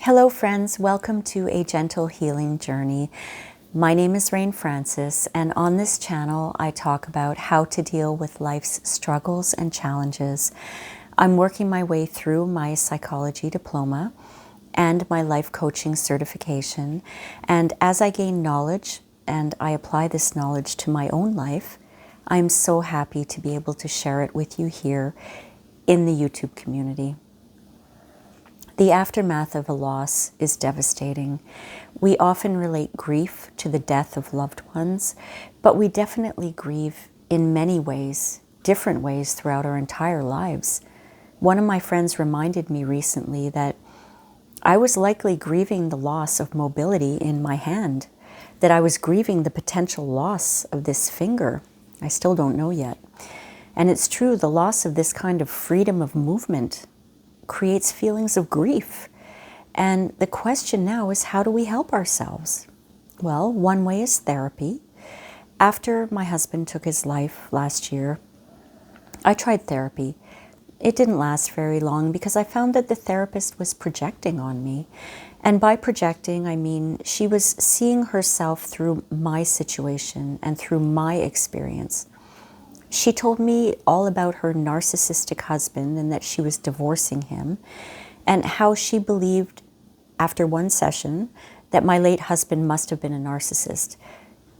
Hello friends, welcome to A Gentle Healing Journey. My name is Rain Francis, and on this channel I talk about how to deal with life's struggles and challenges. I'm working my way through my psychology diploma and my life coaching certification, and as I gain knowledge and I apply this knowledge to my own life, I'm so happy to be able to share it with you here in the YouTube community. The aftermath of a loss is devastating. We often relate grief to the death of loved ones, but we definitely grieve in many ways, different ways throughout our entire lives. One of my friends reminded me recently that I was likely grieving the loss of mobility in my hand, that I was grieving the potential loss of this finger. I still don't know yet. And it's true, the loss of this kind of freedom of movement creates feelings of grief. And the question now is, how do we help ourselves? Well, one way is therapy. After my husband took his life last year, I tried therapy. It didn't last very long because I found that the therapist was projecting on me. And by projecting, I mean she was seeing herself through my situation and through my experience. She told me all about her narcissistic husband and that she was divorcing him, and how she believed after one session that my late husband must have been a narcissist.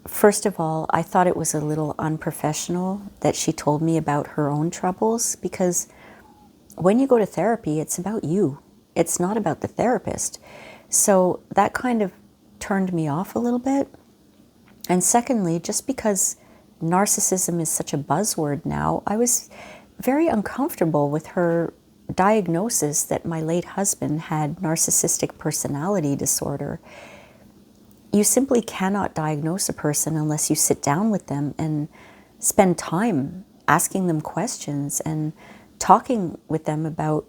First of all, I thought it was a little unprofessional that she told me about her own troubles, because when you go to therapy, it's about you. It's not about the therapist. So that kind of turned me off a little bit. And secondly, just because narcissism is such a buzzword now, I was very uncomfortable with her diagnosis that my late husband had narcissistic personality disorder. You simply cannot diagnose a person unless you sit down with them and spend time asking them questions and talking with them about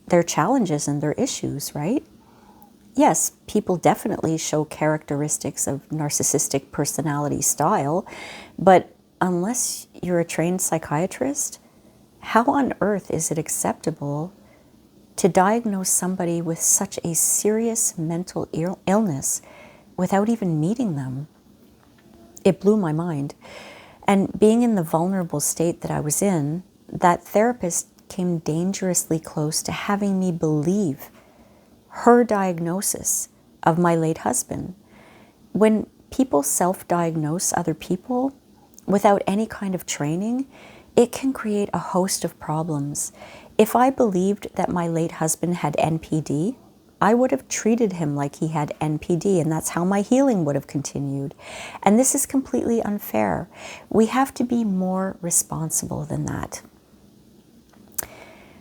their challenges and their issues, right? Yes, people definitely show characteristics of narcissistic personality style, but unless you're a trained psychiatrist, how on earth is it acceptable to diagnose somebody with such a serious mental illness without even meeting them? It blew my mind. And being in the vulnerable state that I was in, that therapist came dangerously close to having me believe her diagnosis of my late husband. When people self-diagnose other people without any kind of training, it can create a host of problems. If I believed that my late husband had NPD, I would have treated him like he had NPD, and that's how my healing would have continued. And this is completely unfair. We have to be more responsible than that.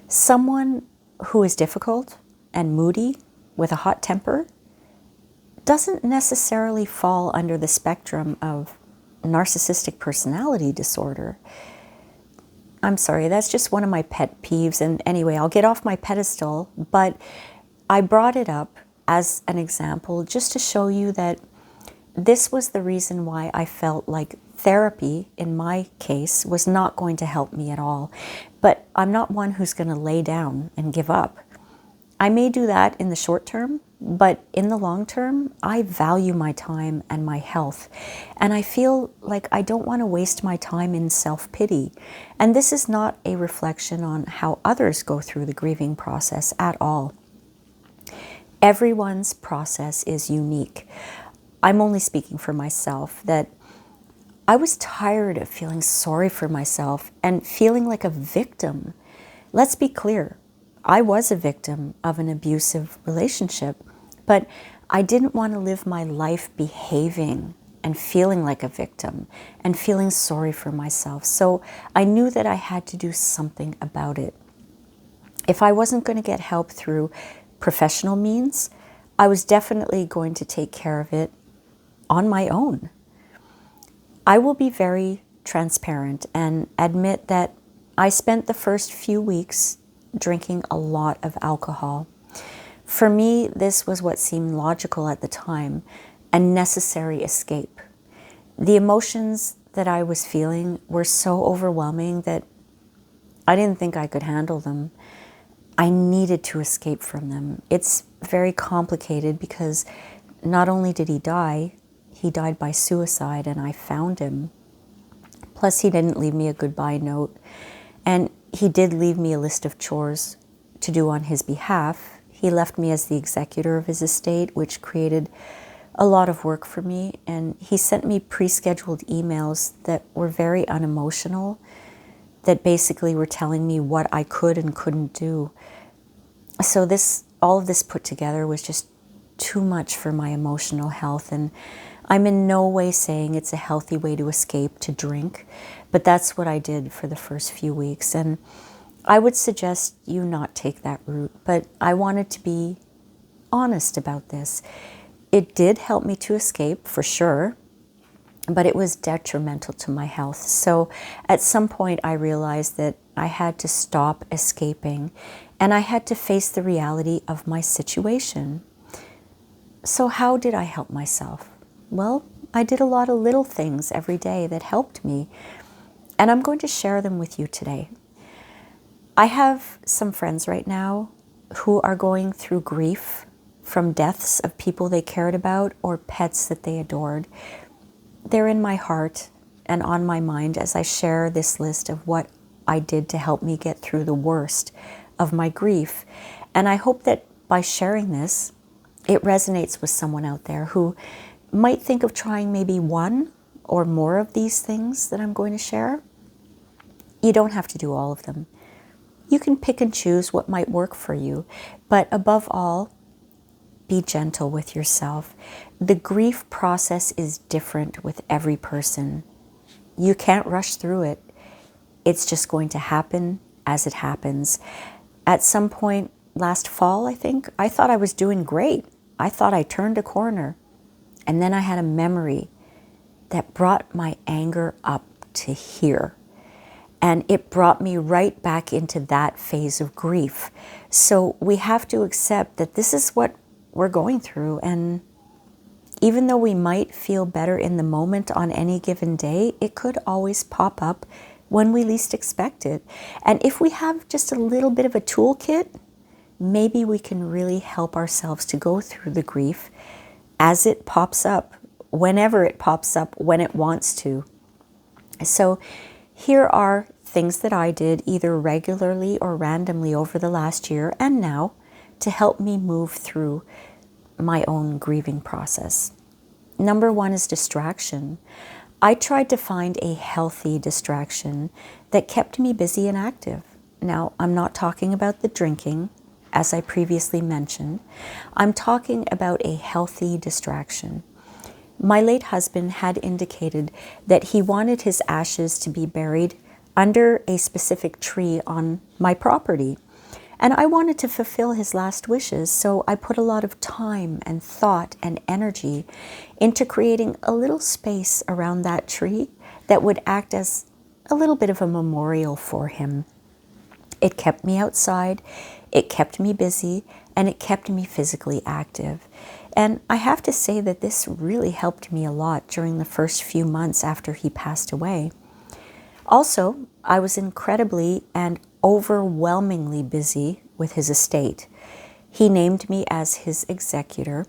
Someone who is difficult and moody with a hot temper doesn't necessarily fall under the spectrum of narcissistic personality disorder. I'm sorry, that's just one of my pet peeves. And anyway, I'll get off my pedestal, but I brought it up as an example just to show you that this was the reason why I felt like therapy, in my case, was not going to help me at all. But I'm not one who's going to lay down and give up. I may do that in the short term, but in the long term, I value my time and my health. And I feel like I don't want to waste my time in self-pity. And this is not a reflection on how others go through the grieving process at all. Everyone's process is unique. I'm only speaking for myself, that I was tired of feeling sorry for myself and feeling like a victim. Let's be clear. I was a victim of an abusive relationship, but I didn't want to live my life behaving and feeling like a victim and feeling sorry for myself. So I knew that I had to do something about it. If I wasn't going to get help through professional means, I was definitely going to take care of it on my own. I will be very transparent and admit that I spent the first few weeks drinking a lot of alcohol. For me, this was what seemed logical at the time, a necessary escape. The emotions that I was feeling were so overwhelming that I didn't think I could handle them. I needed to escape from them. It's very complicated because not only did he died by suicide, and I found him. Plus, he didn't leave me a goodbye note. And he did leave me a list of chores to do on his behalf. He left me as the executor of his estate, which created a lot of work for me. And he sent me pre-scheduled emails that were very unemotional, that basically were telling me what I could and couldn't do. So all of this put together was just too much for my emotional health. And I'm in no way saying it's a healthy way to escape, to drink, but that's what I did for the first few weeks. And I would suggest you not take that route, but I wanted to be honest about this. It did help me to escape, for sure, but it was detrimental to my health. So at some point I realized that I had to stop escaping, and I had to face the reality of my situation. So how did I help myself? Well, I did a lot of little things every day that helped me, and I'm going to share them with you today. I have some friends right now who are going through grief from deaths of people they cared about or pets that they adored. They're in my heart and on my mind as I share this list of what I did to help me get through the worst of my grief. And I hope that by sharing this, it resonates with someone out there who might think of trying maybe one or more of these things that I'm going to share. You don't have to do all of them. You can pick and choose what might work for you, but above all, be gentle with yourself. The grief process is different with every person. You can't rush through it. It's just going to happen as it happens. At some point last fall, I think, I thought I was doing great. I thought I turned a corner. And then I had a memory that brought my anger up to here. And it brought me right back into that phase of grief. So we have to accept that this is what we're going through. And even though we might feel better in the moment on any given day, it could always pop up when we least expect it. And if we have just a little bit of a toolkit, maybe we can really help ourselves to go through the grief as it pops up, whenever it pops up, when it wants to. So here are things that I did either regularly or randomly over the last year and now to help me move through my own grieving process. Number one is distraction. I tried to find a healthy distraction that kept me busy and active. Now, I'm not talking about the drinking, as I previously mentioned. I'm talking about a healthy distraction. My late husband had indicated that he wanted his ashes to be buried under a specific tree on my property. And I wanted to fulfill his last wishes, so I put a lot of time and thought and energy into creating a little space around that tree that would act as a little bit of a memorial for him. It kept me outside, it kept me busy, and it kept me physically active. And I have to say that this really helped me a lot during the first few months after he passed away. Also, I was incredibly and overwhelmingly busy with his estate. He named me as his executor,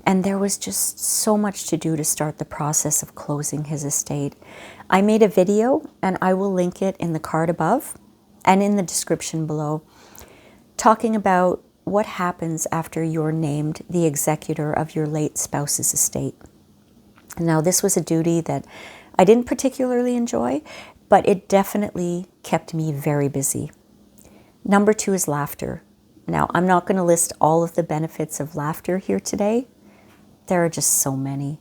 and there was just so much to do to start the process of closing his estate. I made a video, and I will link it in the card above and in the description below, talking about what happens after you're named the executor of your late spouse's estate. Now, this was a duty that I didn't particularly enjoy, but it definitely kept me very busy. Number two is laughter. Now, I'm not going to list all of the benefits of laughter here today. There are just so many.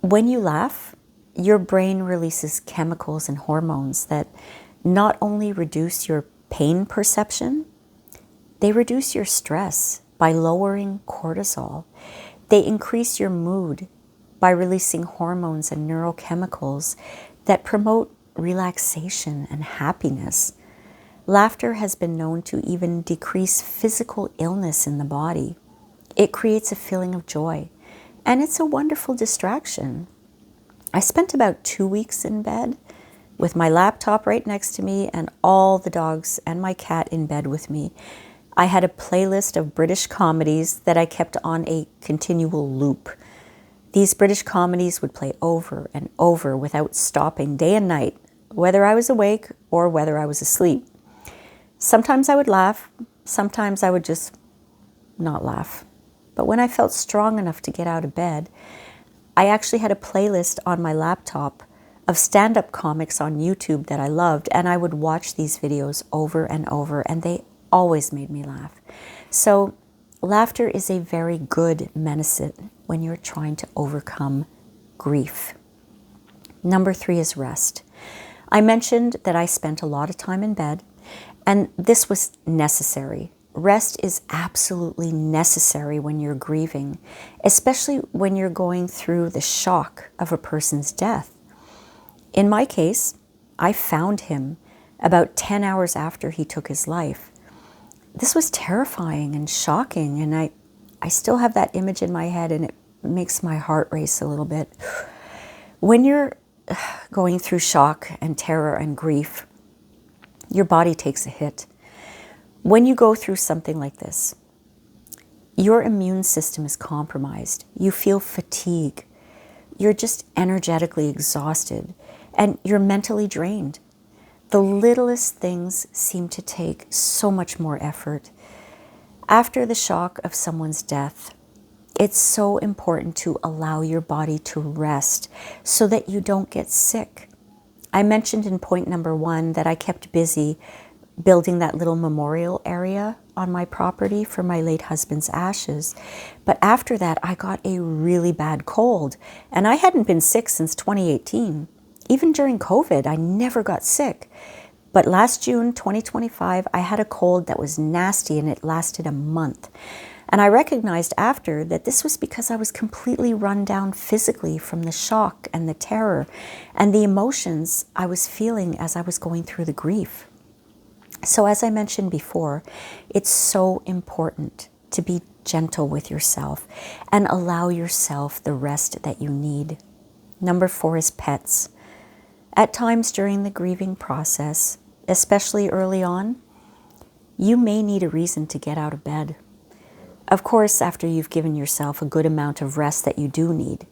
When you laugh, your brain releases chemicals and hormones that not only reduce your pain perception, they reduce your stress by lowering cortisol. They increase your mood by releasing hormones and neurochemicals that promote relaxation and happiness. Laughter has been known to even decrease physical illness in the body. It creates a feeling of joy, and it's a wonderful distraction. I spent about 2 weeks in bed with my laptop right next to me and all the dogs and my cat in bed with me. I had a playlist of British comedies that I kept on a continual loop. These British comedies would play over and over without stopping day and night, whether I was awake or whether I was asleep. Sometimes I would laugh, sometimes I would just not laugh. But when I felt strong enough to get out of bed, I actually had a playlist on my laptop of stand-up comics on YouTube that I loved, and I would watch these videos over and over, and they always made me laugh. So laughter is a very good medicine when you're trying to overcome grief. Number 3 is rest. I mentioned that I spent a lot of time in bed, and this was necessary. Rest is absolutely necessary when you're grieving, especially when you're going through the shock of a person's death. In my case, I found him about 10 hours after he took his life. This was terrifying and shocking, and I still have that image in my head, and it makes my heart race a little bit. When you're going through shock and terror and grief, your body takes a hit. When you go through something like this, your immune system is compromised. You feel fatigue. You're just energetically exhausted, and you're mentally drained. The littlest things seem to take so much more effort. After the shock of someone's death, it's so important to allow your body to rest so that you don't get sick. I mentioned in point number 1 that I kept busy building that little memorial area on my property for my late husband's ashes. But after that, I got a really bad cold, and I hadn't been sick since 2018. Even during COVID, I never got sick. But last June 2025, I had a cold that was nasty, and it lasted a month. And I recognized after that this was because I was completely run down physically from the shock and the terror and the emotions I was feeling as I was going through the grief. So as I mentioned before, it's so important to be gentle with yourself and allow yourself the rest that you need. Number 4 is pets. At times during the grieving process, especially early on, you may need a reason to get out of bed. Of course, after you've given yourself a good amount of rest that you do need.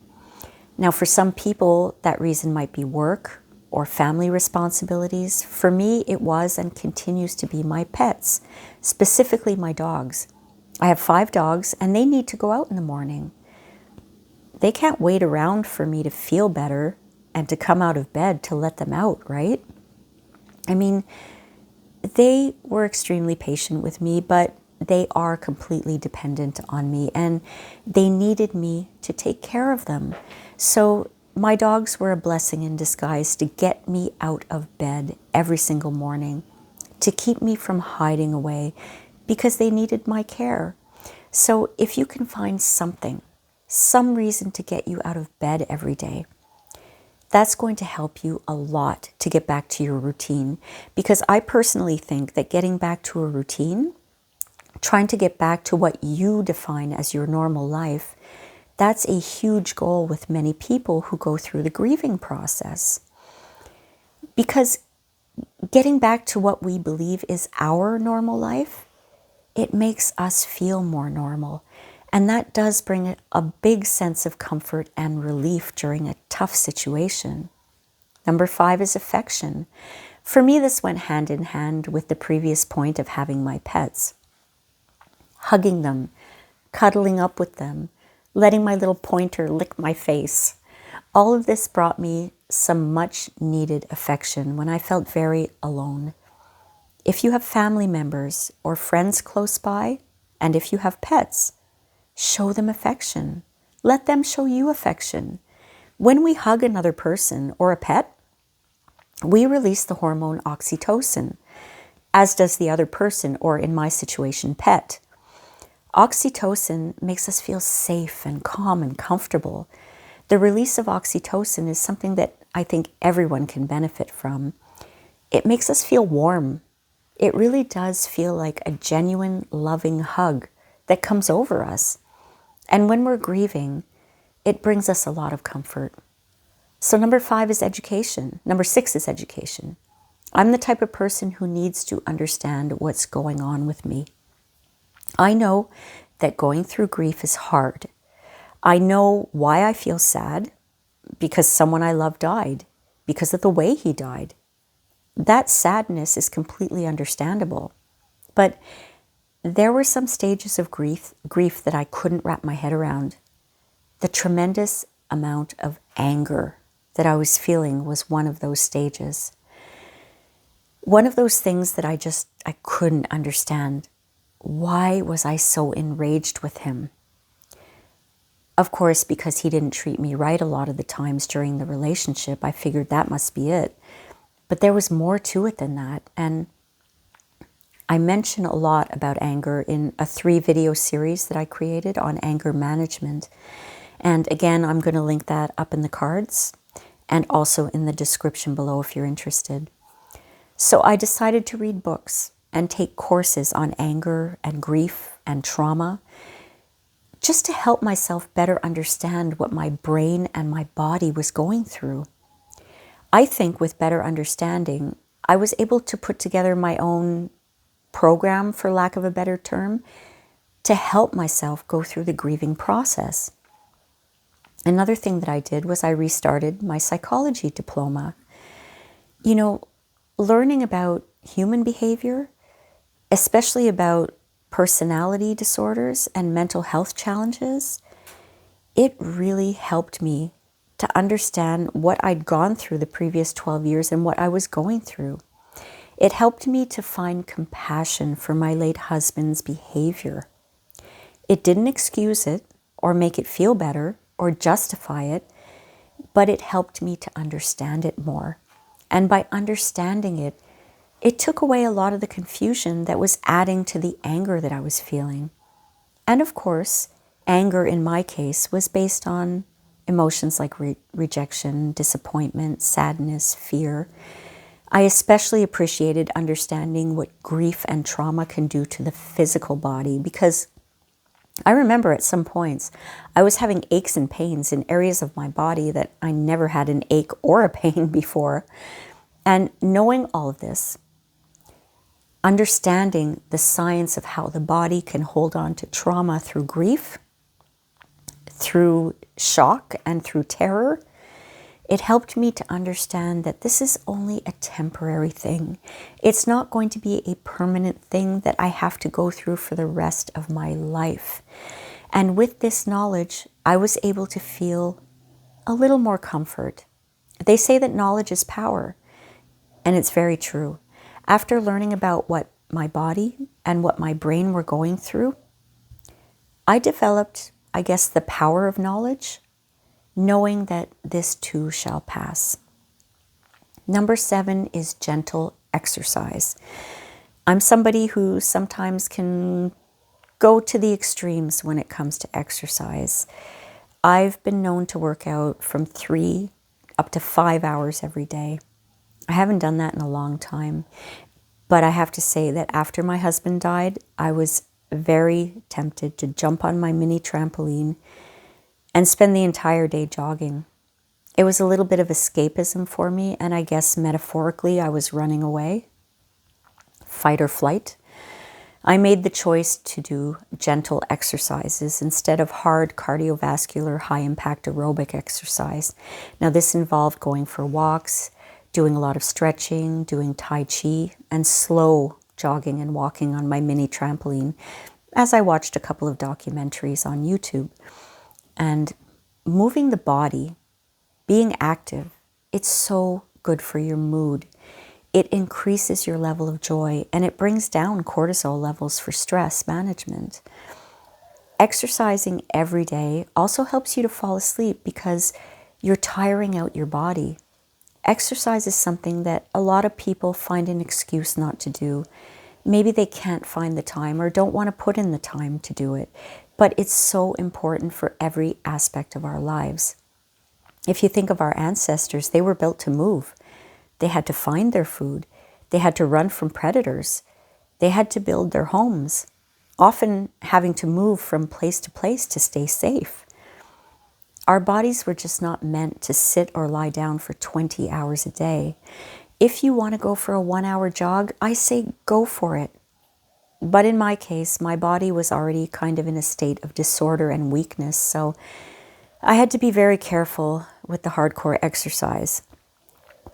Now, for some people, that reason might be work or family responsibilities. For me, it was and continues to be my pets, specifically my dogs. I have 5 dogs, and they need to go out in the morning. They can't wait around for me to feel better and to come out of bed to let them out, right? I mean, they were extremely patient with me, but they are completely dependent on me, and they needed me to take care of them. So my dogs were a blessing in disguise to get me out of bed every single morning, to keep me from hiding away, because they needed my care. So if you can find something, some reason to get you out of bed every day, that's going to help you a lot to get back to your routine. Because I personally think that getting back to a routine, trying to get back to what you define as your normal life, that's a huge goal with many people who go through the grieving process. Because getting back to what we believe is our normal life, it makes us feel more normal. And that does bring a big sense of comfort and relief during a tough situation. Number 5 is affection. For me, this went hand in hand with the previous point of having my pets. Hugging them, cuddling up with them, letting my little pointer lick my face. All of this brought me some much needed affection when I felt very alone. If you have family members or friends close by, and if you have pets, show them affection. Let them show you affection. When we hug another person or a pet, we release the hormone oxytocin, as does the other person, or in my situation, pet. Oxytocin makes us feel safe and calm and comfortable. The release of oxytocin is something that I think everyone can benefit from. It makes us feel warm. It really does feel like a genuine, loving hug that comes over us. And when we're grieving, it brings us a lot of comfort. So number 5 is education. Number 6 is education. I'm the type of person who needs to understand what's going on with me. I know that going through grief is hard. I know why I feel sad, because someone I love died, because of the way he died. That sadness is completely understandable. But there were some stages of grief that I couldn't wrap my head around. The tremendous amount of anger that I was feeling was one of those stages. One of those things that I couldn't understand. Why was I so enraged with him? Of course, because he didn't treat me right a lot of the times during the relationship, I figured that must be it. But there was more to it than that. And I mention a lot about anger in a 3-video series that I created on anger management. And again, I'm going to link that up in the cards and also in the description below if you're interested. So I decided to read books and take courses on anger and grief and trauma, just to help myself better understand what my brain and my body was going through. I think with better understanding, I was able to put together my own program, for lack of a better term, to help myself go through the grieving process. Another thing that I did was I restarted my psychology diploma. You know, learning about human behavior, especially about personality disorders and mental health challenges, it really helped me to understand what I'd gone through the previous 12 years and what I was going through. It helped me to find compassion for my late husband's behavior. It didn't excuse it or make it feel better or justify it, but it helped me to understand it more. And by understanding it, it took away a lot of the confusion that was adding to the anger that I was feeling. And of course, anger in my case was based on emotions like rejection, disappointment, sadness, fear. I especially appreciated understanding what grief and trauma can do to the physical body, because I remember at some points I was having aches and pains in areas of my body that I never had an ache or a pain before. And knowing all of this, understanding the science of how the body can hold on to trauma through grief, through shock, and through terror, it helped me to understand that this is only a temporary thing. It's not going to be a permanent thing that I have to go through for the rest of my life. And with this knowledge, I was able to feel a little more comfort. They say that knowledge is power, and it's very true. After learning about what my body and what my brain were going through, I developed, I guess, the power of knowledge, knowing that this too shall pass. Number 7 is gentle exercise. I'm somebody who sometimes can go to the extremes when it comes to exercise. I've been known to work out from 3 up to 5 hours every day. I haven't done that in a long time, but I have to say that after my husband died, I was very tempted to jump on my mini trampoline and spend the entire day jogging. It was a little bit of escapism for me, and I guess metaphorically I was running away, fight or flight. I made the choice to do gentle exercises instead of hard cardiovascular, high-impact aerobic exercise. Now this involved going for walks, doing a lot of stretching, doing Tai Chi, and slow jogging and walking on my mini trampoline as I watched a couple of documentaries on YouTube. And moving the body, being active, it's so good for your mood. It increases your level of joy, and it brings down cortisol levels for stress management. Exercising every day also helps you to fall asleep because you're tiring out your body. Exercise is something that a lot of people find an excuse not to do. Maybe they can't find the time or don't want to put in the time to do it, but it's so important for every aspect of our lives. If you think of our ancestors, they were built to move. They had to find their food. They had to run from predators. They had to build their homes, often having to move from place to place to stay safe. Our bodies were just not meant to sit or lie down for 20 hours a day. If you want to go for a 1-hour jog, I say go for it. But in my case, my body was already kind of in a state of disorder and weakness, so I had to be very careful with the hardcore exercise.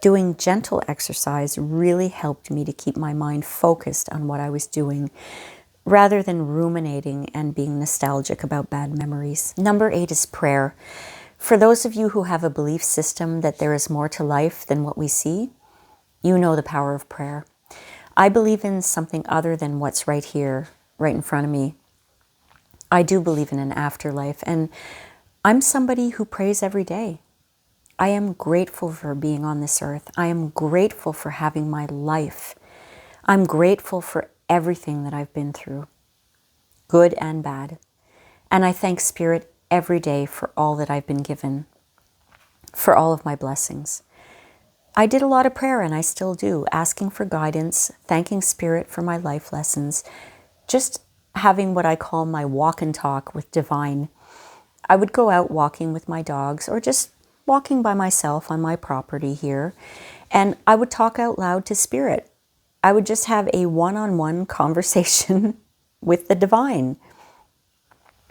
Doing gentle exercise really helped me to keep my mind focused on what I was doing, rather than ruminating and being nostalgic about bad memories. Number 8 is prayer. For those of you who have a belief system that there is more to life than what we see, you know the power of prayer. I believe in something other than what's right here, right in front of me. I do believe in an afterlife, and I'm somebody who prays every day. I am grateful for being on this earth. I am grateful for having my life. I'm grateful for everything that I've been through, good and bad. And I thank Spirit every day for all that I've been given, for all of my blessings. I did a lot of prayer, and I still do, asking for guidance, thanking Spirit for my life lessons, just having what I call my walk and talk with Divine. I would go out walking with my dogs or just walking by myself on my property here, and I would talk out loud to Spirit. I would just have a one-on-one conversation with the Divine.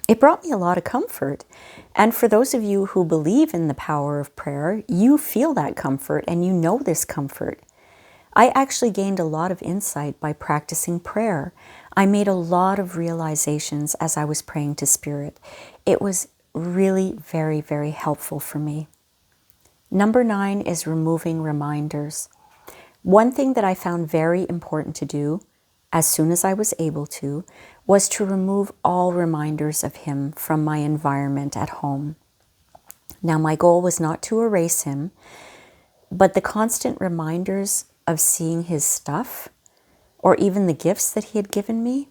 It brought me a lot of comfort. And for those of you who believe in the power of prayer, you feel that comfort and you know this comfort. I actually gained a lot of insight by practicing prayer. I made a lot of realizations as I was praying to Spirit. It was really very, very helpful for me. Number 9 is removing reminders. One thing that I found very important to do, as soon as I was able to, was to remove all reminders of him from my environment at home. Now, my goal was not to erase him, but the constant reminders of seeing his stuff, or even the gifts that he had given me,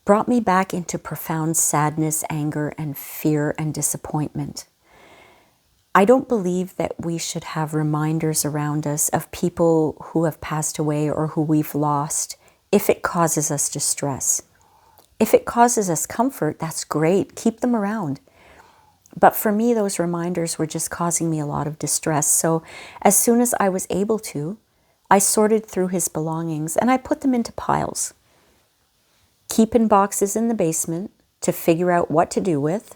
brought me back into profound sadness, anger, and fear and disappointment. I don't believe that we should have reminders around us of people who have passed away or who we've lost if it causes us distress. If it causes us comfort, that's great. Keep them around. But for me, those reminders were just causing me a lot of distress. So as soon as I was able to, I sorted through his belongings and I put them into piles. Keep in boxes in the basement to figure out what to do with,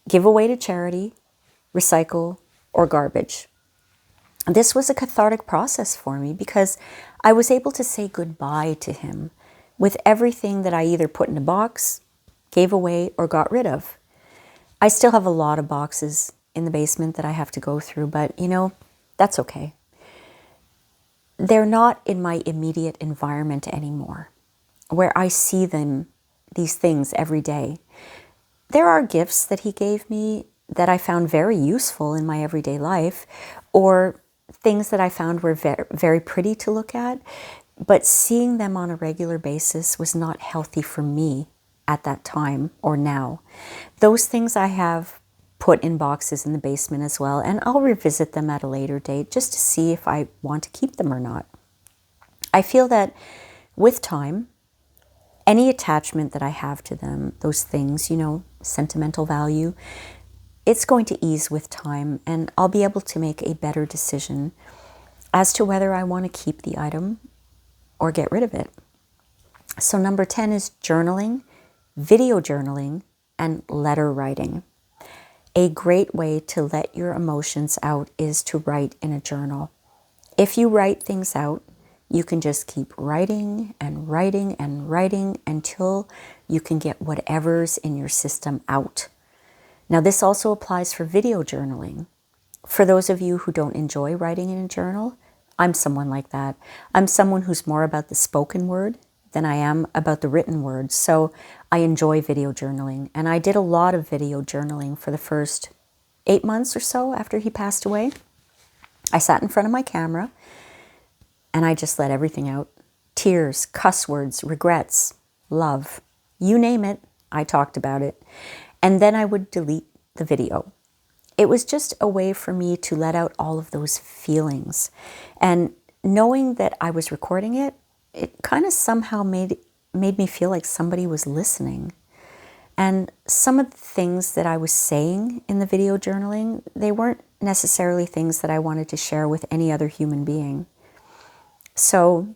give away to charity, recycle, or garbage. This was a cathartic process for me because I was able to say goodbye to him with everything that I either put in a box, gave away, or got rid of. I still have a lot of boxes in the basement that I have to go through, but that's okay. They're not in my immediate environment anymore, where I see these things every day. There are gifts that he gave me that I found very useful in my everyday life, or things that I found were very, very pretty to look at, but seeing them on a regular basis was not healthy for me at that time or now. Those things I have put in boxes in the basement as well, and I'll revisit them at a later date just to see if I want to keep them or not. I feel that with time, any attachment that I have to them, those things, sentimental value, it's going to ease with time, and I'll be able to make a better decision as to whether I want to keep the item or get rid of it. So number 10 is journaling, video journaling, and letter writing. A great way to let your emotions out is to write in a journal. If you write things out, you can just keep writing and writing and writing until you can get whatever's in your system out. Now, this also applies for video journaling. For those of you who don't enjoy writing in a journal, I'm someone like that. I'm someone who's more about the spoken word than I am about the written word. So I enjoy video journaling. And I did a lot of video journaling for the first 8 months or so after he passed away. I sat in front of my camera and I just let everything out. Tears, cuss words, regrets, love, you name it, I talked about it. And then I would delete the video. It was just a way for me to let out all of those feelings. And knowing that I was recording it, it kind of somehow made me feel like somebody was listening. And some of the things that I was saying in the video journaling, they weren't necessarily things that I wanted to share with any other human being. So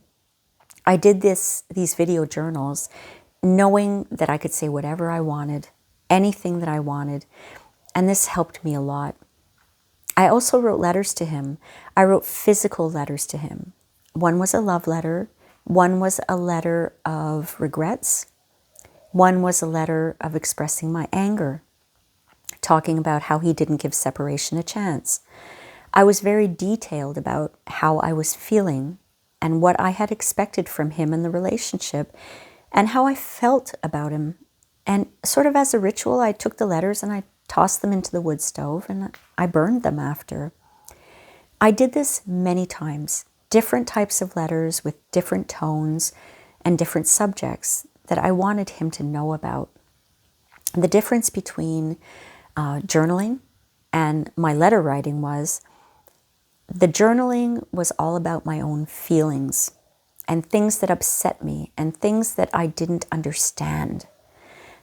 I did these video journals knowing that I could say whatever I wanted, anything that I wanted, and this helped me a lot. I also wrote letters to him. I wrote physical letters to him. One was a love letter. One was a letter of regrets. One was a letter of expressing my anger, talking about how he didn't give separation a chance. I was very detailed about how I was feeling and what I had expected from him in the relationship and how I felt about him. And sort of as a ritual, I took the letters and I tossed them into the wood stove and I burned them after. I did this many times, different types of letters with different tones and different subjects that I wanted him to know about. The difference between journaling and my letter writing was the journaling was all about my own feelings and things that upset me and things that I didn't understand.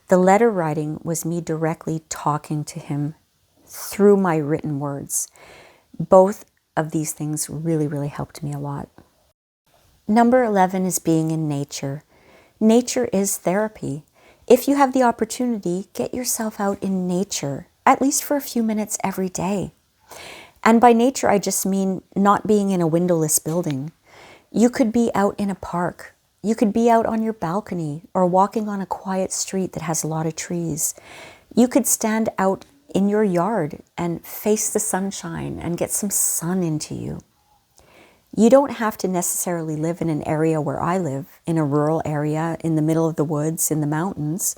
The letter writing was me directly talking to him through my written words. Both of these things really, really helped me a lot. Number 11 is being in nature. Nature is therapy. If you have the opportunity, get yourself out in nature, at least for a few minutes every day. And by nature, I just mean not being in a windowless building. You could be out in a park. You could be out on your balcony or walking on a quiet street that has a lot of trees. You could stand out in your yard and face the sunshine and get some sun into you. You don't have to necessarily live in an area where I live, in a rural area, in the middle of the woods, in the mountains.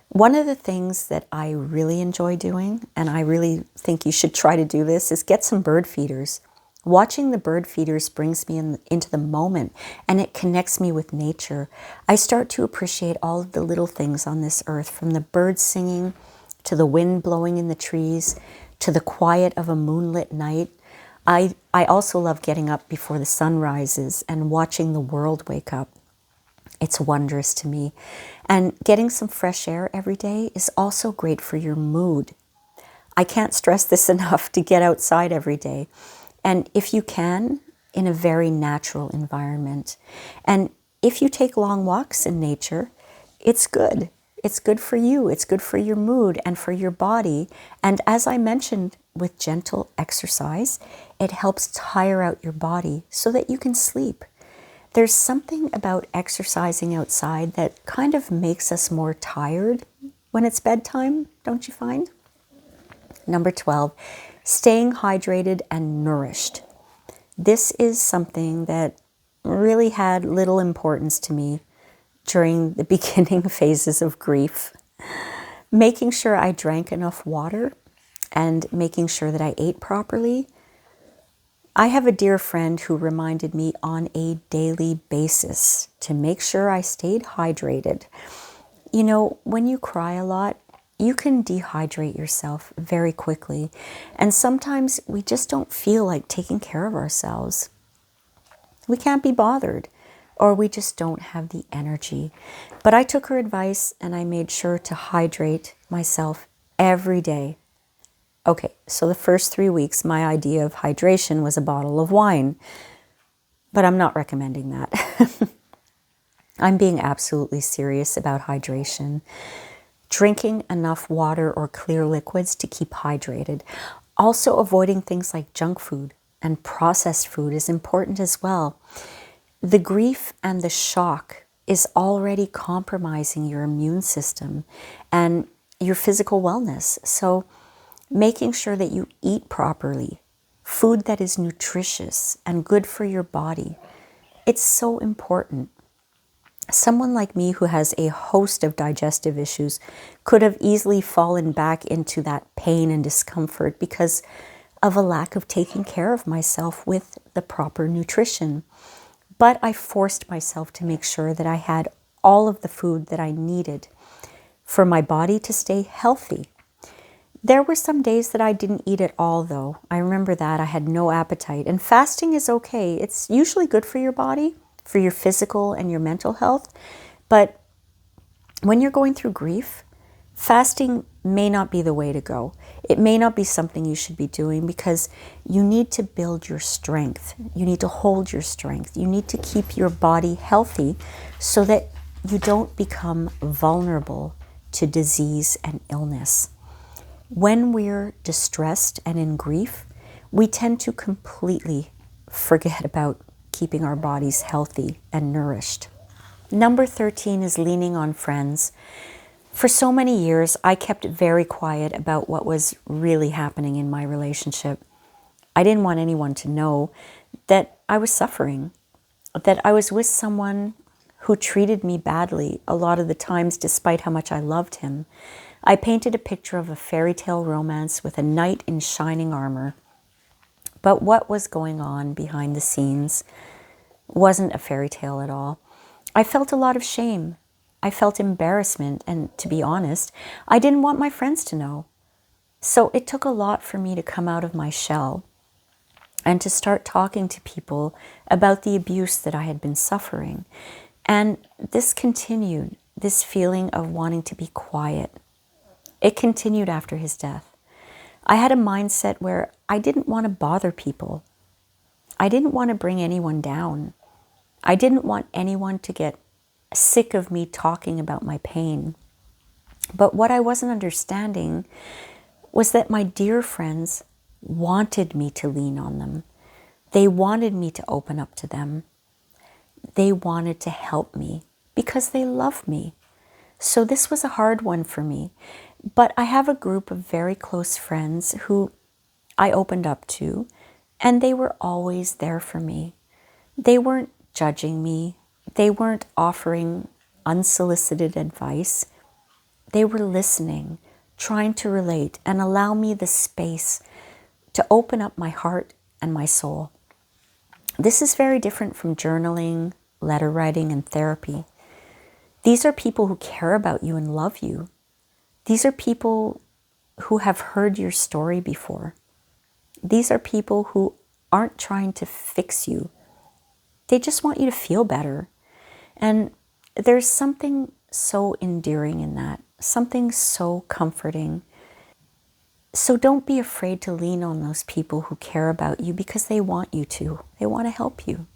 One of the things that I really enjoy doing, and I really think you should try to do this, is get some bird feeders. Watching the bird feeders brings me into the moment, and it connects me with nature. I start to appreciate all of the little things on this earth, from the birds singing, to the wind blowing in the trees, to the quiet of a moonlit night. I also love getting up before the sun rises and watching the world wake up. It's wondrous to me. And getting some fresh air every day is also great for your mood. I can't stress this enough, to get outside every day. And if you can, in a very natural environment. And if you take long walks in nature, it's good. It's good for you. It's good for your mood and for your body. And as I mentioned, with gentle exercise, it helps tire out your body so that you can sleep. There's something about exercising outside that kind of makes us more tired when it's bedtime, don't you find? Number 12, staying hydrated and nourished. This is something that really had little importance to me during the beginning phases of grief. Making sure I drank enough water and making sure that I ate properly. I have a dear friend who reminded me on a daily basis to make sure I stayed hydrated. You know, when you cry a lot, you can dehydrate yourself very quickly. And sometimes we just don't feel like taking care of ourselves. We can't be bothered, or we just don't have the energy. But I took her advice and I made sure to hydrate myself every day. Okay, so the first 3 weeks, my idea of hydration was a bottle of wine, but I'm not recommending that. I'm being absolutely serious about hydration. Drinking enough water or clear liquids to keep hydrated. Also, avoiding things like junk food and processed food is important as well. The grief and the shock is already compromising your immune system and your physical wellness. So making sure that you eat properly, food that is nutritious and good for your body, it's so important. Someone like me who has a host of digestive issues could have easily fallen back into that pain and discomfort because of a lack of taking care of myself with the proper nutrition. But I forced myself to make sure that I had all of the food that I needed for my body to stay healthy. There were some days that I didn't eat at all, though. I remember that. I had no appetite. And fasting is okay. It's usually good for your body, for your physical and your mental health. But when you're going through grief, Fasting may not be the way to go. It may not be something you should be doing because you need to build your strength. You need to hold your strength. You need to keep your body healthy so that you don't become vulnerable to disease and illness. When we're distressed and in grief, we tend to completely forget about keeping our bodies healthy and nourished. Number 13 is leaning on friends. For so many years, I kept very quiet about what was really happening in my relationship. I didn't want anyone to know that I was suffering, that I was with someone who treated me badly a lot of the times despite how much I loved him. I painted a picture of a fairy tale romance with a knight in shining armor. But what was going on behind the scenes wasn't a fairy tale at all. I felt a lot of shame. I felt embarrassment, and to be honest, I didn't want my friends to know. So it took a lot for me to come out of my shell and to start talking to people about the abuse that I had been suffering. And this continued, this feeling of wanting to be quiet. It continued after his death. I had a mindset where I didn't want to bother people. I didn't want to bring anyone down. I didn't want anyone to get sick of me talking about my pain. But what I wasn't understanding was that my dear friends wanted me to lean on them. They wanted me to open up to them. They wanted to help me because they love me. So this was a hard one for me. But I have a group of very close friends who I opened up to, and they were always there for me. They weren't judging me. They weren't offering unsolicited advice. They were listening, trying to relate, and allow me the space to open up my heart and my soul. This is very different from journaling, letter writing, and therapy. These are people who care about you and love you. These are people who have heard your story before. These are people who aren't trying to fix you. They just want you to feel better. And there's something so endearing in that, something so comforting. So don't be afraid to lean on those people who care about you because they want you to. They want to help you.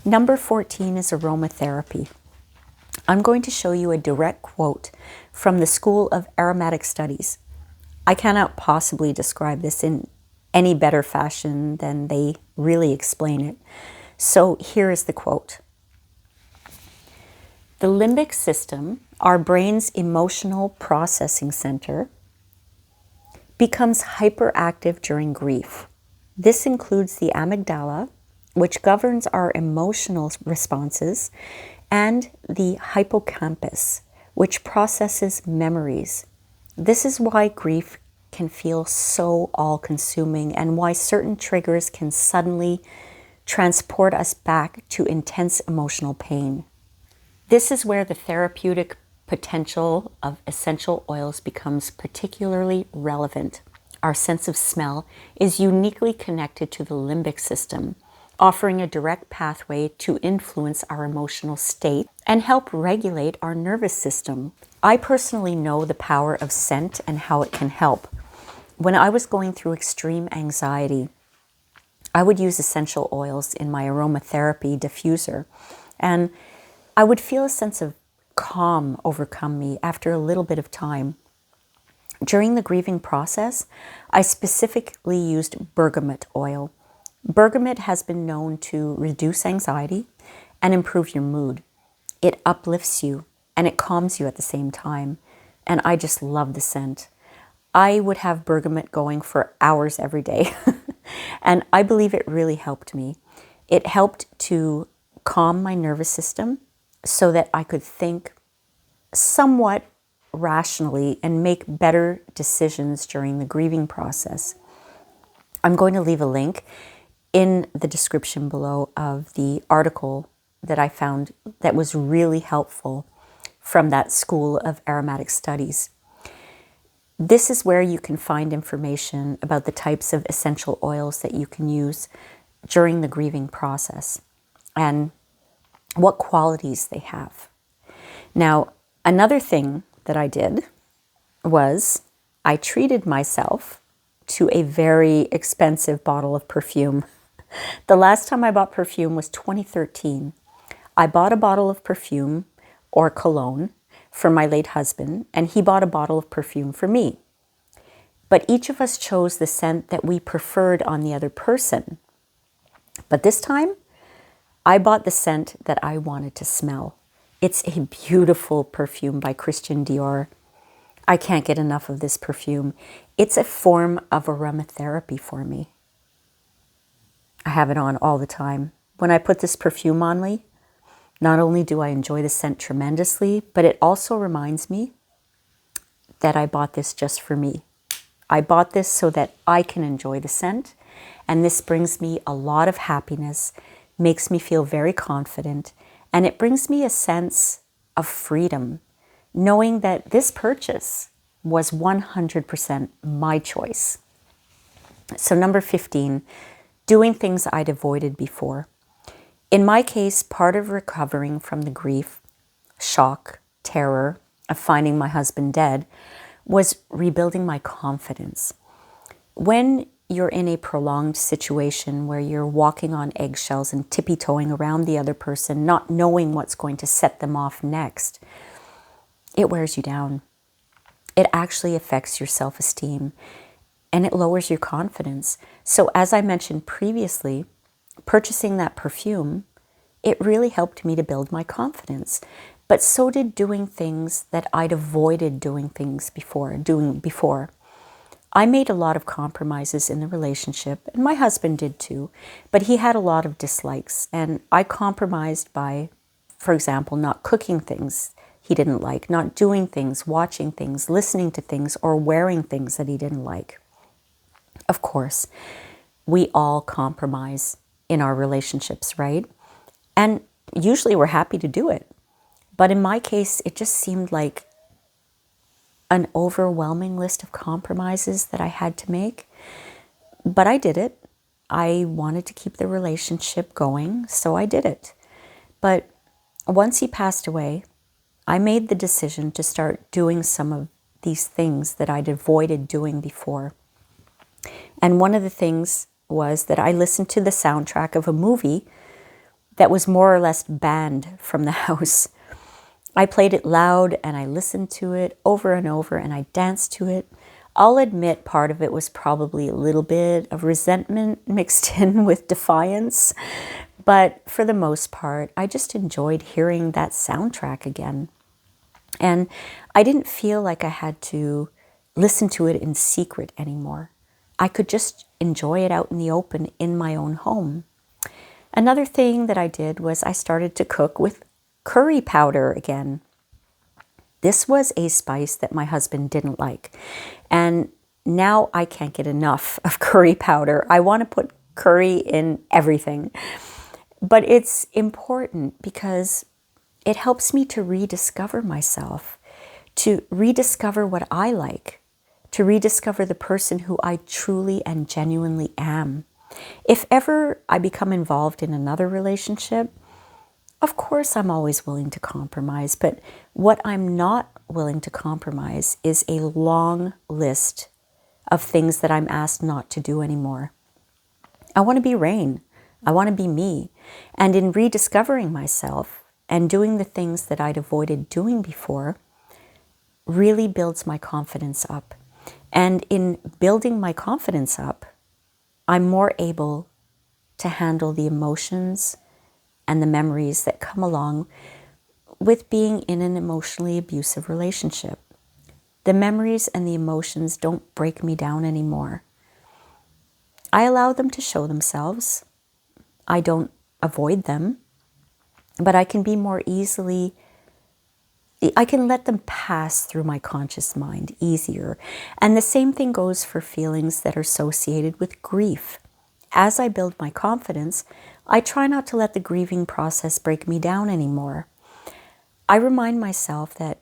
Number 14 is aromatherapy. I'm going to show you a direct quote from the School of Aromatic Studies. I cannot possibly describe this in any better fashion than they really explain it. So here is the quote. The limbic system, our brain's emotional processing center, becomes hyperactive during grief. This includes the amygdala, which governs our emotional responses, and the hippocampus, which processes memories. This is why grief can feel so all-consuming and why certain triggers can suddenly transport us back to intense emotional pain. This is where the therapeutic potential of essential oils becomes particularly relevant. Our sense of smell is uniquely connected to the limbic system, offering a direct pathway to influence our emotional state and help regulate our nervous system. I personally know the power of scent and how it can help. When I was going through extreme anxiety, I would use essential oils in my aromatherapy diffuser, and I would feel a sense of calm overcome me after a little bit of time. During the grieving process, I specifically used bergamot oil. Bergamot has been known to reduce anxiety and improve your mood. It uplifts you and it calms you at the same time. And I just love the scent. I would have bergamot going for hours every day. And I believe it really helped me. It helped to calm my nervous system so that I could think somewhat rationally and make better decisions during the grieving process. I'm going to leave a link in the description below of the article that I found that was really helpful from that School of Aromatic Studies. This is where you can find information about the types of essential oils that you can use during the grieving process and what qualities they have. Now, another thing that I did was I treated myself to a very expensive bottle of perfume. The last time I bought perfume was 2013. I bought a bottle of perfume or cologne for my late husband, and he bought a bottle of perfume for me. But each of us chose the scent that we preferred on the other person. But this time, I bought the scent that I wanted to smell. It's a beautiful perfume by Christian Dior. I can't get enough of this perfume. It's a form of aromatherapy for me. I have it on all the time. When I put this perfume on me, not only do I enjoy the scent tremendously, but it also reminds me that I bought this just for me. I bought this so that I can enjoy the scent, and this brings me a lot of happiness, makes me feel very confident, and it brings me a sense of freedom, knowing that this purchase was 100% my choice. So number 15, doing things I'd avoided before. In my case, part of recovering from the grief, shock, terror of finding my husband dead was rebuilding my confidence. When you're in a prolonged situation where you're walking on eggshells and tippy-toeing around the other person, not knowing what's going to set them off next, it wears you down. It actually affects your self-esteem and it lowers your confidence. So as I mentioned previously, purchasing that perfume, it really helped me to build my confidence. But so did doing things that I'd avoided doing before. I made a lot of compromises in the relationship, and my husband did too, but he had a lot of dislikes, and I compromised by, for example, not cooking things he didn't like, not doing things, watching things, listening to things, or wearing things that he didn't like. Of course, we all compromise in our relationships, right? And usually we're happy to do it. But in my case, it just seemed like an overwhelming list of compromises that I had to make. But I did it. I wanted to keep the relationship going, so I did it. But once he passed away, I made the decision to start doing some of these things that I'd avoided doing before. And one of the things was that I listened to the soundtrack of a movie that was more or less banned from the house. I played it loud and I listened to it over and over and I danced to it. I'll admit part of it was probably a little bit of resentment mixed in with defiance. But for the most part, I just enjoyed hearing that soundtrack again. And I didn't feel like I had to listen to it in secret anymore. I could just enjoy it out in the open in my own home. Another thing that I did was I started to cook with curry powder again. This was a spice that my husband didn't like. And now I can't get enough of curry powder. I want to put curry in everything. But it's important because it helps me to rediscover myself, to rediscover what I like, to rediscover the person who I truly and genuinely am. If ever I become involved in another relationship, of course I'm always willing to compromise, but what I'm not willing to compromise is a long list of things that I'm asked not to do anymore. I want to be Rain. I want to be me. And in rediscovering myself and doing the things that I'd avoided doing before, really builds my confidence up. And in building my confidence up, I'm more able to handle the emotions and the memories that come along with being in an emotionally abusive relationship. The memories and the emotions don't break me down anymore. I allow them to show themselves. I don't avoid them, but I can let them pass through my conscious mind easier. And the same thing goes for feelings that are associated with grief. As I build my confidence, I try not to let the grieving process break me down anymore. I remind myself that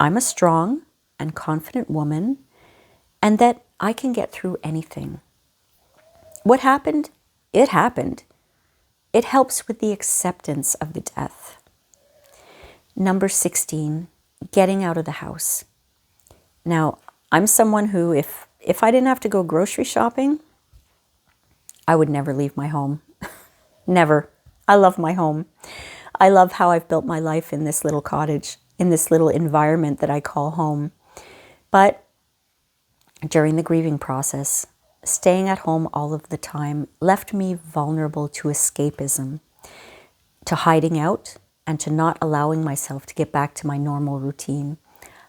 I'm a strong and confident woman and that I can get through anything. What happened? It happened. It helps with the acceptance of the death. Number 16, getting out of the house. Now, I'm someone who, if I didn't have to go grocery shopping, I would never leave my home. Never. I love my home. I love how I've built my life in this little cottage, in this little environment that I call home. But during the grieving process, staying at home all of the time left me vulnerable to escapism, to hiding out, and to not allowing myself to get back to my normal routine.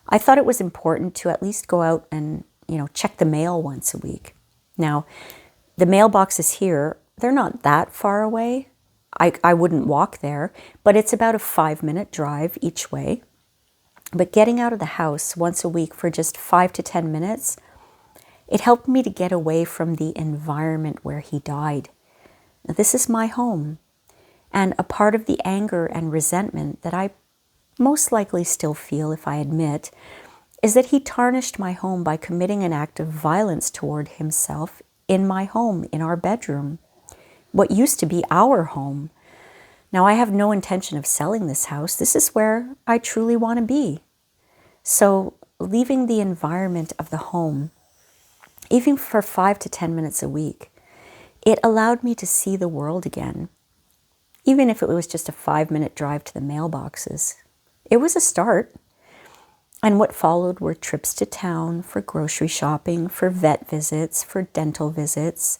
I thought it was important to at least go out and, check the mail once a week. Now, the mailboxes here, they're not that far away. I wouldn't walk there, but it's about a 5-minute drive each way. But getting out of the house once a week for just 5 to 10 minutes, it helped me to get away from the environment where he died. Now, this is my home. And a part of the anger and resentment that I most likely still feel, if I admit, is that he tarnished my home by committing an act of violence toward himself in my home, in our bedroom, what used to be our home. Now, I have no intention of selling this house. This is where I truly want to be. So leaving the environment of the home, even for 5 to 10 minutes a week, it allowed me to see the world again. Even if it was just a 5-minute drive to the mailboxes, it was a start. And what followed were trips to town for grocery shopping, for vet visits, for dental visits.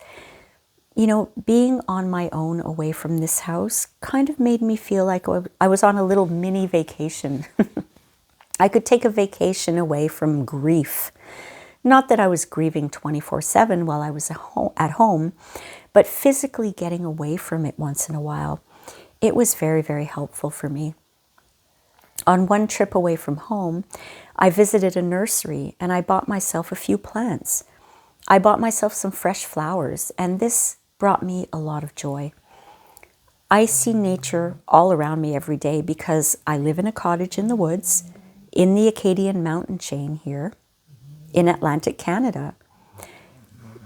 Being on my own away from this house kind of made me feel like I was on a little mini vacation. I could take a vacation away from grief. Not that I was grieving 24/7 while I was at home, but physically getting away from it once in a while. It was very, very helpful for me. On one trip away from home, I visited a nursery and I bought myself a few plants. I bought myself some fresh flowers, and this brought me a lot of joy. I see nature all around me every day because I live in a cottage in the woods, in the Acadian mountain chain here, in Atlantic Canada.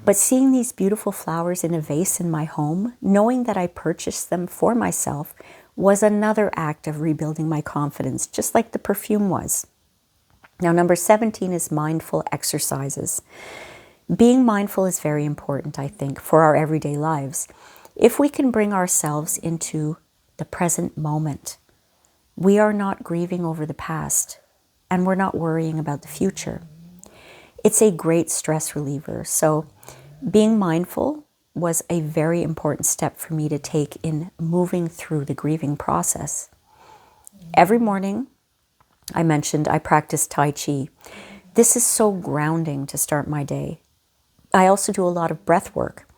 But seeing these beautiful flowers in a vase in my home, knowing that I purchased them for myself, was another act of rebuilding my confidence, just like the perfume was. Now, number 17 is mindful exercises. Being mindful is very important, I think, for our everyday lives. If we can bring ourselves into the present moment, we are not grieving over the past, and we're not worrying about the future. It's a great stress reliever. So being mindful was a very important step for me to take in moving through the grieving process. Every morning, I mentioned I practice Tai Chi. This is so grounding to start my day. I also do a lot of breath work,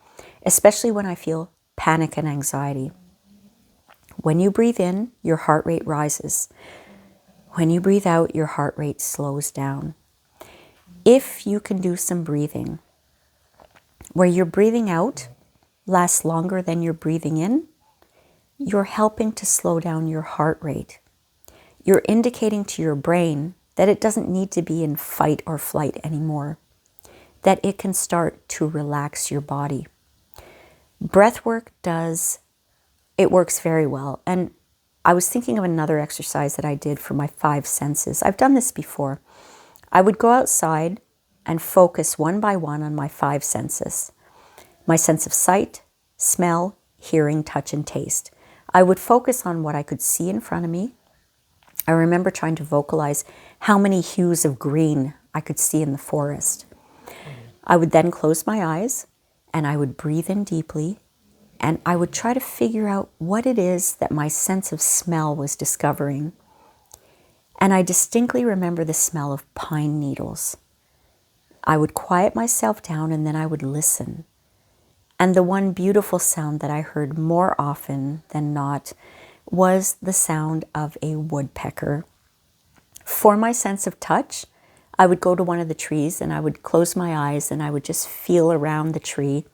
especially when I feel panic and anxiety. When you breathe in, your heart rate rises. When you breathe out, your heart rate slows down. If you can do some breathing, where your breathing out lasts longer than your breathing in, you're helping to slow down your heart rate. You're indicating to your brain that it doesn't need to be in fight or flight anymore, that it can start to relax your body. Breath work works very well. And I was thinking of another exercise that I did for my 5 senses. I've done this before. I would go outside and focus one by one on my 5 senses. My sense of sight, smell, hearing, touch, and taste. I would focus on what I could see in front of me. I remember trying to vocalize how many hues of green I could see in the forest. I would then close my eyes and I would breathe in deeply, and I would try to figure out what it is that my sense of smell was discovering. And I distinctly remember the smell of pine needles. I would quiet myself down and then I would listen. And the one beautiful sound that I heard more often than not was the sound of a woodpecker. For my sense of touch, I would go to one of the trees and I would close my eyes and I would just feel around the tree.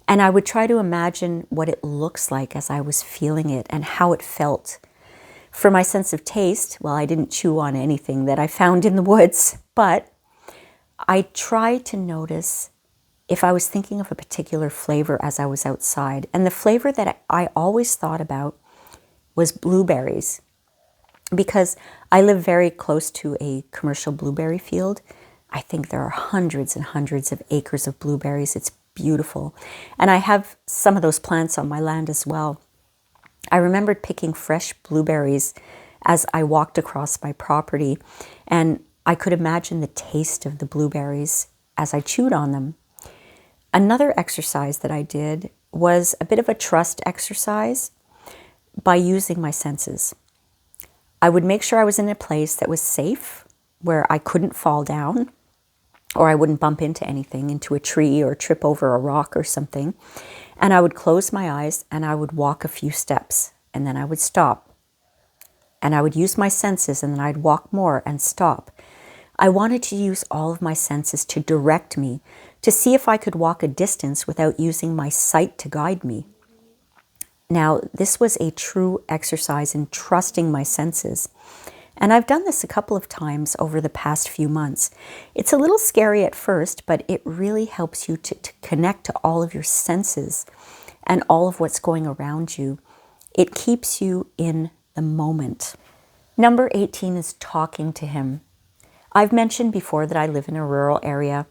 And I would try to imagine what it looks like as I was feeling it and how it felt. For my sense of taste, well, I didn't chew on anything that I found in the woods, but I tried to notice if I was thinking of a particular flavor as I was outside. And the flavor that I always thought about was blueberries, because I live very close to a commercial blueberry field. I think there are hundreds and hundreds of acres of blueberries. It's beautiful. And I have some of those plants on my land as well. I remembered picking fresh blueberries as I walked across my property, and I could imagine the taste of the blueberries as I chewed on them. Another exercise that I did was a bit of a trust exercise by using my senses. I would make sure I was in a place that was safe, where I couldn't fall down, or I wouldn't bump into anything, into a tree or trip over a rock or something. And I would close my eyes and I would walk a few steps, and then I would stop. And I would use my senses, and then I'd walk more and stop. I wanted to use all of my senses to direct me, to see if I could walk a distance without using my sight to guide me. Now, this was a true exercise in trusting my senses. And I've done this a couple of times over the past few months. It's a little scary at first, but it really helps you to connect to all of your senses and all of what's going around you. It keeps you in the moment. Number 18 is talking to him. I've mentioned before that I live in a rural area.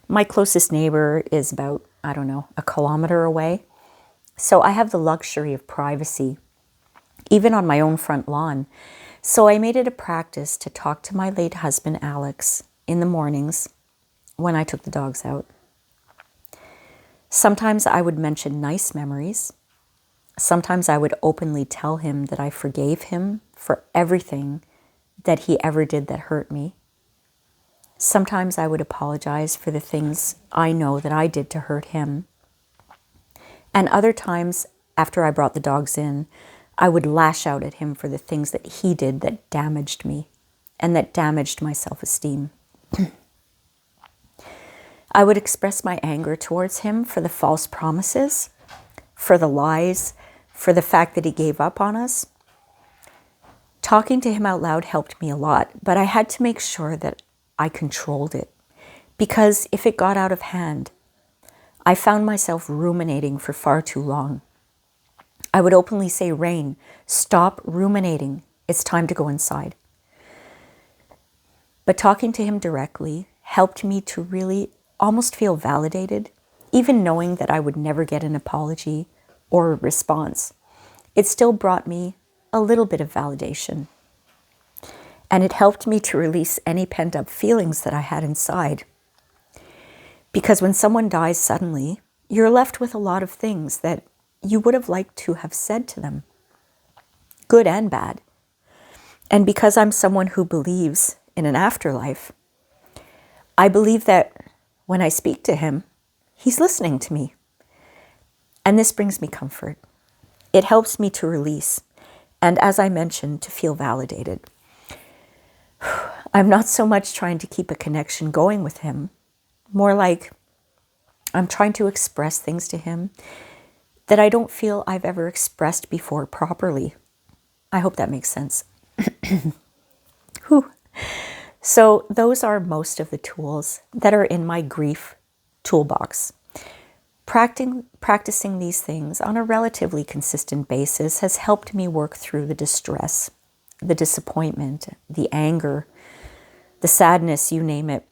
My closest neighbor is about, a kilometer away. So I have the luxury of privacy, even on my own front lawn. So I made it a practice to talk to my late husband, Alex, in the mornings when I took the dogs out. Sometimes I would mention nice memories. Sometimes I would openly tell him that I forgave him for everything that he ever did that hurt me. Sometimes I would apologize for the things I know that I did to hurt him. And other times, after I brought the dogs in, I would lash out at him for the things that he did that damaged me and that damaged my self-esteem. I would express my anger towards him for the false promises, for the lies, for the fact that he gave up on us. Talking to him out loud helped me a lot, but I had to make sure that I controlled it, because if it got out of hand, I found myself ruminating for far too long. I would openly say, Rain, stop ruminating. It's time to go inside. But talking to him directly helped me to really almost feel validated, even knowing that I would never get an apology or a response. It still brought me a little bit of validation. And it helped me to release any pent-up feelings that I had inside. Because when someone dies suddenly, you're left with a lot of things that you would have liked to have said to them, good and bad. And because I'm someone who believes in an afterlife, I believe that when I speak to him, he's listening to me. And this brings me comfort. It helps me to release, and as I mentioned, to feel validated. I'm not so much trying to keep a connection going with him, more like I'm trying to express things to him that I don't feel I've ever expressed before properly. I hope that makes sense. Whew. So those are most of the tools that are in my grief toolbox. Practicing these things on a relatively consistent basis has helped me work through the distress, the disappointment, the anger, the sadness, you name it.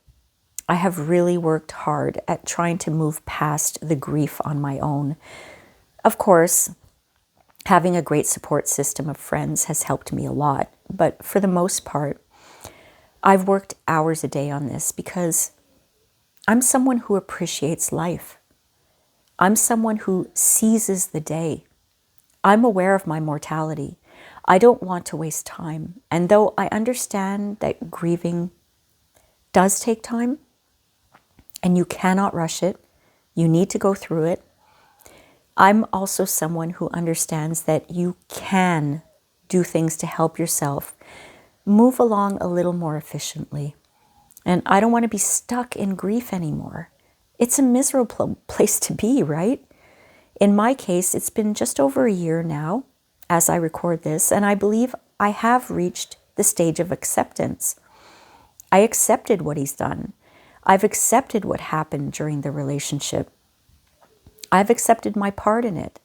I have really worked hard at trying to move past the grief on my own. Of course, having a great support system of friends has helped me a lot, but for the most part, I've worked hours a day on this because I'm someone who appreciates life. I'm someone who seizes the day. I'm aware of my mortality. I don't want to waste time. And though I understand that grieving does take time, and you cannot rush it, you need to go through it, I'm also someone who understands that you can do things to help yourself move along a little more efficiently. And I don't want to be stuck in grief anymore. It's a miserable place to be, right? In my case, it's been just over a year now as I record this, and I believe I have reached the stage of acceptance. I accepted what he's done. I've accepted what happened during the relationship. I've accepted my part in it.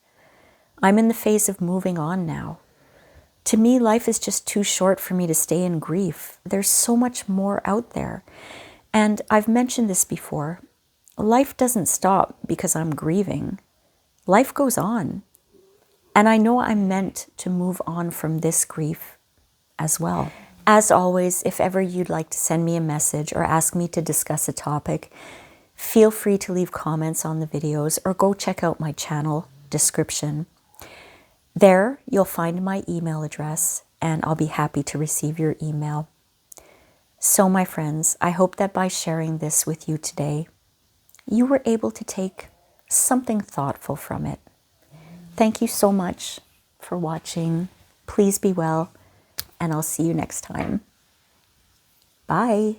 I'm in the phase of moving on now. To me, life is just too short for me to stay in grief. There's so much more out there. And I've mentioned this before. Life doesn't stop because I'm grieving. Life goes on. And I know I'm meant to move on from this grief as well. As always, if ever you'd like to send me a message or ask me to discuss a topic, feel free to leave comments on the videos or go check out my channel description. There, you'll find my email address, and I'll be happy to receive your email. So, my friends, I hope that by sharing this with you today, you were able to take something thoughtful from it. Thank you so much for watching. Please be well, and I'll see you next time. Bye.